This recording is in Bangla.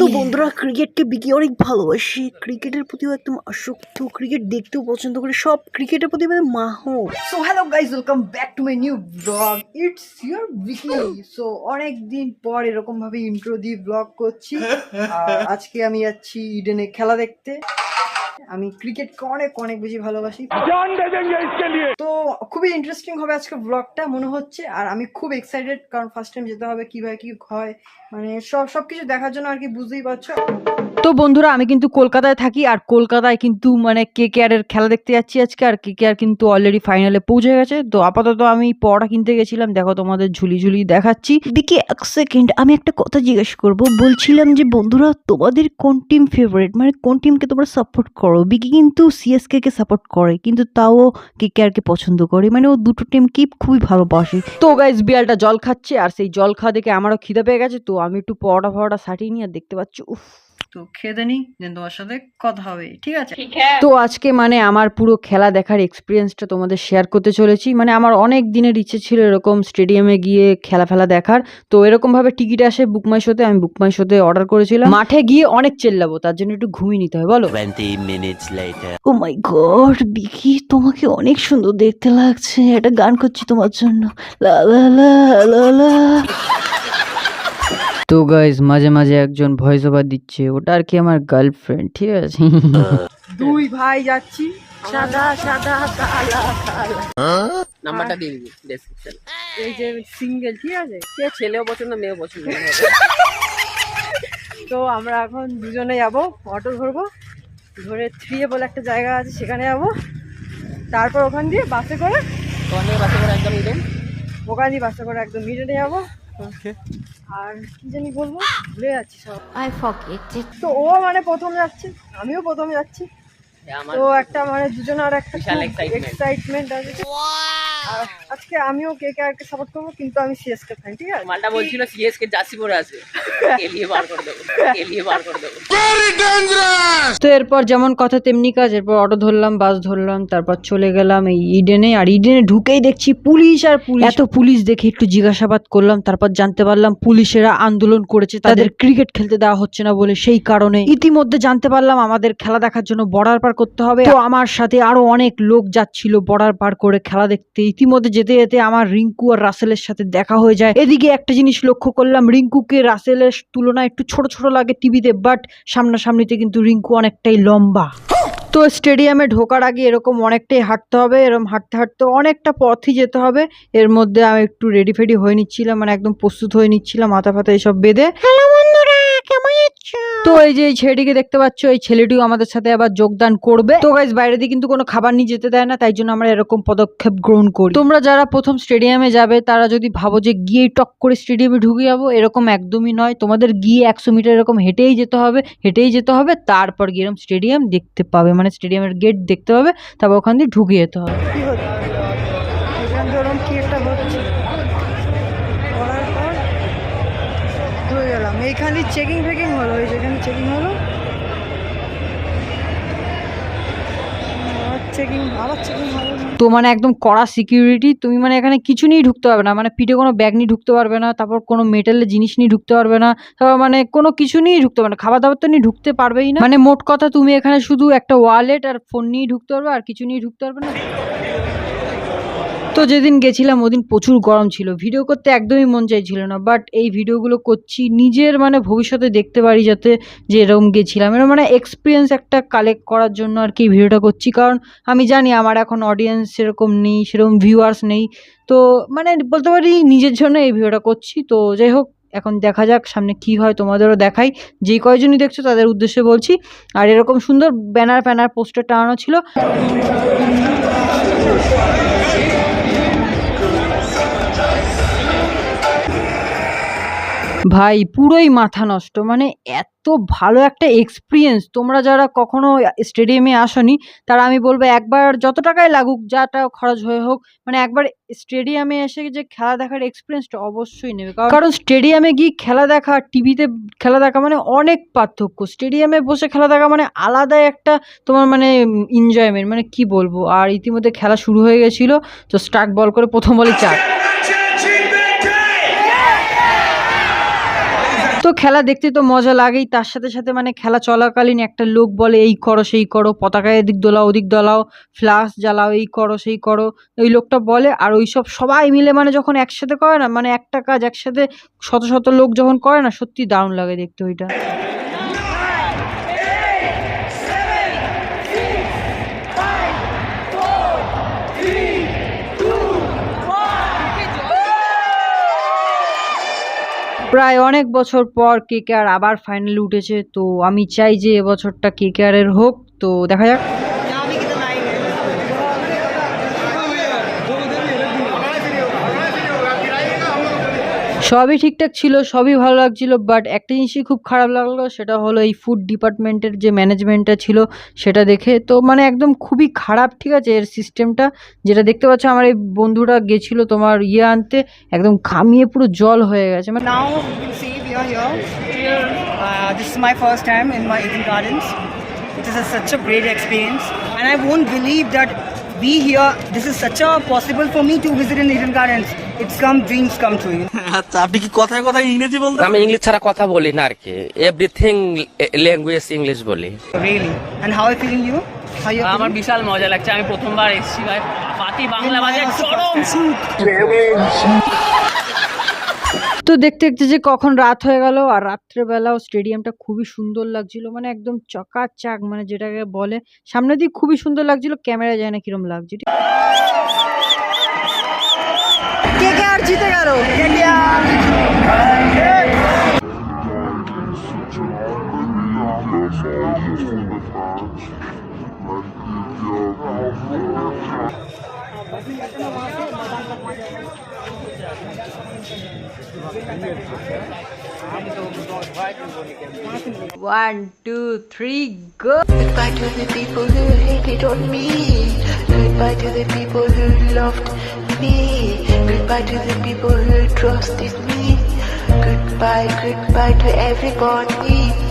তো বন্ধুরা, ক্রিকেটকে বিকি অনেক ভালোবাসি, ক্রিকেটের প্রতিও একদম আসক্ত, ক্রিকেট দেখতেও পছন্দ করি, সব ক্রিকেটের প্রতি মানে মাহো। So hello guys, welcome back to my new blog, it's your Vicky. So অনেক দিন পর এরকম ভাবে ইন্ট্রো দিয়ে ব্লগ করছি। আজকে আমি যাচ্ছি ইডেনে খেলা দেখতে। আমি ক্রিকেটকে অনেক অনেক বেশি ভালোবাসি, তো খুবই ইন্টারেস্টিং হবে আজকে ব্লগটা মনে হচ্ছে। আর আমি খুব এক্সাইটেড, কারণ ফার্স্ট টাইম যেতে হবে, কিভাবে কি হয় মানে সবকিছু দেখার জন্য আর কি, বুঝতেই পারছো। তো বন্ধুরা, আমি কিন্তু কলকাতায় থাকি, আর কলকাতায় কিন্তু মানে KKR এর খেলা দেখতে যাচ্ছি আজকে। আর KKR কিন্তু অলরেডি ফাইনালে পৌঁছে গেছে। তো আপাতত আমি পড়া কিনতে গেছিলাম, দেখো তোমাদের ঝুলি দেখাচ্ছি। দিকে এক সেকেন্ড, আমি একটা কথা জিজ্ঞেস করব। বলছিলাম যে বন্ধুরা, তোমাদের কোন টিম ফেভারিট, মানে কোন টিমকে তোমরা সাপোর্ট করো? বিকি কিন্তু CSK কে সাপোর্ট করে, কিন্তু তাও KKR কে পছন্দ করে, মানে ও দুটো টিমকে খুবই ভালোবাসে। তো গাইস, বিড়ালটা জল খাচ্ছে, আর সেই জল খাওয়া দেখে আমারও খিদে পেয়ে গেছে। তো আমি একটু পরোটা সাটিয়ে নিয়ে, আর দেখতে পাচ্ছি উফ, তো খেয়ে নি, দেন তোমার সাথে কথা হবে, ঠিক আছে? তো আজকে মানে আমার পুরো খেলা দেখার এক্সপিরিয়েন্সটা তোমাদের শেয়ার করতে চলেছি। মানে আমার অনেক দিনের ইচ্ছে ছিল এরকম স্টেডিয়ামে গিয়ে খেলা দেখার। তো এরকম ভাবে টিকিট আসে বুকমাই শোতে, আমি বুকমাই শোতে অর্ডার করেছিলাম। মাঠে গিয়ে অনেক চেল্লাবো, তার জন্য একটু ঘুমিয়ে নিতে হয়। বলো 20 minutes later. ও মাই গড বিকি, তোমাকে অনেক সুন্দর দেখতে লাগছে। একটা গান করছি তোমার জন্য, লা লা লা লা লা। তো গাইজ, মাঝে মাঝে একজন ভয়েস ওভার দিচ্ছে, ওটা আর কি আমার গার্লফ্রেন্ড, ঠিক আছে? দুই ভাই যাচ্ছি, সাদা সাদা কালা কালা। নাম্বারটা দিয়ে দিবি ডেসক্রিপশনে। এই যে সিঙ্গেল, ঠিক আছে? কে ছেলেও পছন্দ মেয়েও পছন্দ তো আমরা এখন দুজনে যাব, অটো ধরবো, ধরে 3A বলে একটা জায়গা আছে, সেখানে যাবো। তারপর ওখান দিয়ে বাসে করে, ওখান থেকে বাসে করে একদম ইডেন। ওখান দিয়ে বাসে করে একদম ইডেনে যাবো। আর কি জানি বলবো, ভুলে যাচ্ছি সব। তো ও মানে প্রথম যাচ্ছে, আমিও প্রথম যাচ্ছি। আমার তো একটা মানে দুজনে আর একটা বিশাল এক্সাইটমেন্ট আছে। আর আজকে আমিও KKR কে সাপোর্ট করবো, কিন্তু আমি CSK ফ্যান, ঠিক আছে? মালটা বলছিল সিএসকে জার্সি পরে আছে, এলিয়ে বার করে দেবো, এলিয়ে বার করে দেবো। তো এরপর যেমন কথা তেমনি কাজ, এরপর অটো ধরলাম, বাস ধরলাম, তারপর চলে গেলাম এই ইডেনে। আর ইডেনে ঢুকেই দেখছি পুলিশ আর পুলিশ। এত পুলিশ দেখে একটু জিজ্ঞাসাবাদ করলাম, তারপর জানতে পারলাম পুলিশেরা আন্দোলন করেছে, তাদের ক্রিকেট খেলতে দেওয়া হচ্ছে না বলে। সেই কারণে ইতিমধ্যে জানতে পারলাম আমাদের খেলা দেখার জন্য বর্ডার পার করতে হবে। তো আমার সাথে আরো অনেক লোক যাচ্ছিল বর্ডার পার করে খেলা দেখতে। ইতিমধ্যে যেতে যেতে আমার রিঙ্কু আর রাসেলের সাথে দেখা হয়ে যায়। এদিকে একটা জিনিস লক্ষ্য করলাম, রিঙ্কুকে রাসেলের তুলনায় একটু ছোট ছোট লাগে টিভিতে, বাট সামনাসামনিতে কিন্তু রিঙ্কু অনেকটাই লম্বা। তো স্টেডিয়ামে ঢোকার আগে এরকম অনেকটাই হাঁটতে হবে, এরকম হাঁটতে হাঁটতে অনেকটা পথই যেতে হবে। এর মধ্যে আমি একটু রেডি ফেডি হয়ে নিচ্ছিলাম, মানে একদম প্রস্তুত হয়ে নিচ্ছিলাম, মাথা ফাতা এসব বেঁধে। হ্যালো বন্ধুরা, কেমন আছো? তো এই যে এই ছেলেটিকে দেখতে পাচ্ছ, এই ছেলেটিও আমাদের সাথে আবার যোগদান করবে। তো গাইস, বাইরে দিয়ে কিন্তু কোনো খাবার নিয়ে যেতে দেয় না, তাই জন্য আমরা এরকম পদক্ষেপ গ্রহণ করি। তোমরা যারা প্রথম স্টেডিয়ামে যাবে, তারা যদি ভাবো যে গিয়ে টক করে স্টেডিয়ামে ঢুকে যাবো, এরকম একদমই নয়। তোমাদের গিয়ে 100 মিটার এরকম হেঁটেই যেতে হবে, তারপর গিয়ে এরকম স্টেডিয়াম দেখতে পাবে, মানে স্টেডিয়ামের গেট দেখতে পাবে, তারপর ওখান দিয়ে ঢুকে যেতে হবে। কি একটা হচ্ছে, করার পর ঢুকে গেলাম। এইখানে চেকিং হলো, এই যেখানে চেকিং হলো, আবার চেকিং হলো। তো মানে একদম কড়া সিকিউরিটি, তুমি মানে এখানে কিছু নিয়ে ঢুকতে পারবে না, মানে পিঠে কোনো ব্যাগ নিয়ে ঢুকতে পারবে না, তারপর কোনো মেটালের জিনিস নিয়ে ঢুকতে পারবে না, তারপর মানে কোনো কিছু নিয়ে ঢুকতে পারবে না, খাবার দাবার তো নিয়ে ঢুকতে পারবেই না। মানে মোট কথা, তুমি এখানে শুধু একটা ওয়ালেট আর ফোন নিয়ে ঢুকতে পারবে, আর কিছু নিয়ে ঢুকতে পারবে না। তো যেদিন গেছিলাম ওদিন প্রচুর গরম ছিল, ভিডিও করতে একদমই মন চাইছিল না, বাট এই ভিডিওগুলো করছি নিজের মানে ভবিষ্যতে দেখতে পারি, যাতে যে এরকম গেছিলাম, এরকম মানে এক্সপিরিয়েন্স একটা কালেক্ট করার জন্য আর কি ভিডিওটা করছি। কারণ আমি জানি আমার এখন অডিয়েন্স সেরকম নেই, সেরকম ভিউয়ার্স নেই, তো মানে বলতে পারি নিজের জন্য এই ভিডিওটা করছি। তো যাই হোক, এখন দেখা যাক সামনে কি হয়, তোমাদেরও দেখাই। যেই কয়জনই দেখছো তাদের উদ্দেশ্যে বলছি। আর এরকম সুন্দর ব্যানার পোস্টার টানানো ছিল। ভাই পুরোই মাথা নষ্ট, মানে এত ভালো একটা এক্সপিরিয়েন্স। তোমরা যারা কখনো স্টেডিয়ামে আসনি, তারা আমি বলবো একবার যত টাকাই লাগুক, যাটা খরচ হয়ে হোক, মানে একবার স্টেডিয়ামে এসে যে খেলা দেখার এক্সপিরিয়েন্সটা অবশ্যই নেবে। কারণ স্টেডিয়ামে গিয়ে খেলা দেখা, টিভিতে খেলা দেখা মানে অনেক পার্থক্য। স্টেডিয়ামে বসে খেলা দেখা মানে আলাদাই একটা তোমার মানে এনজয়মেন্ট, মানে কি বলবো। আর ইতিমধ্যে খেলা শুরু হয়ে গেছিলো, তো স্টার্ট বল করে প্রথম বলে 4। তো খেলা দেখতে তো মজা লাগেই, তার সাথে সাথে মানে খেলা চলাকালীন একটা লোক বলে এই করো সেই করো, পতাকা এদিক দোলাও ওদিক দোলাও, ফ্লাশ জ্বালাও, এই করো সেই করো, ওই লোকটা বলে। আর ওইসব সবাই মিলে মানে যখন একসাথে করে না, মানে একটা কাজ একসাথে শত শত লোক যখন করে না, সত্যি দারুণ লাগে দেখতে ওইটা। প্রায় অনেক বছর পর কেকেআর আবার ফাইনালে উঠেছে, তো আমি চাই যে এবছরটা কেকেআর এর হোক, তো দেখা যাক। সবই ঠিকঠাক ছিল, সবই ভালো লাগছিল, বাট একটা জিনিসই খুব খারাপ লাগলো, সেটা হলো এই ফুড ডিপার্টমেন্টের যে ম্যানেজমেন্টটা ছিল সেটা দেখে। তো মানে একদম খুবই খারাপ, ঠিক আছে, এর সিস্টেমটা। যেটা দেখতে পাচ্ছ আমার এই বন্ধুরা গেছিল তোমার আনতে, একদম ঘামিয়ে পুরো জল হয়ে গেছে। মানে Now you can see we are here. This is my first time in my Eden Gardens. It is such a great experience, and I won't believe that we here. This is such a possible for me to visit in Eden Gardens. It's come dreams come true. আচ্ছা, আপনি কি কথায় কথায় ইংরেজি বলতে? আমি ইংলিশ ছাড়া কথা বলি না আর কি, এভরিথিং ল্যাঙ্গুয়েজ ইংলিশ বলি। Really. And how are you feeling you? How you আমার feeling? বিশাল মজা লাগছে, আমি প্রথমবার এসেছি ভাই, পাতি বাংলা বাজার চরম সুখ। তো দেখতে দেখতে যে কখন রাত হয়ে গেল, আর রাত্রেবেলাও স্টেডিয়ামটা খুবই সুন্দর লাগছিল, মানে একদম চকাচাক, মানে যেটাকে বলে সামনে দিয়ে খুবই সুন্দর লাগছিল, ক্যামেরা যায় না কিরম লাগছে। KKR জিতে গেল। One, two, three, go! Goodbye to the people who hated on me. Goodbye to the people who loved me. Goodbye to the people who trusted me. Goodbye, goodbye to everybody.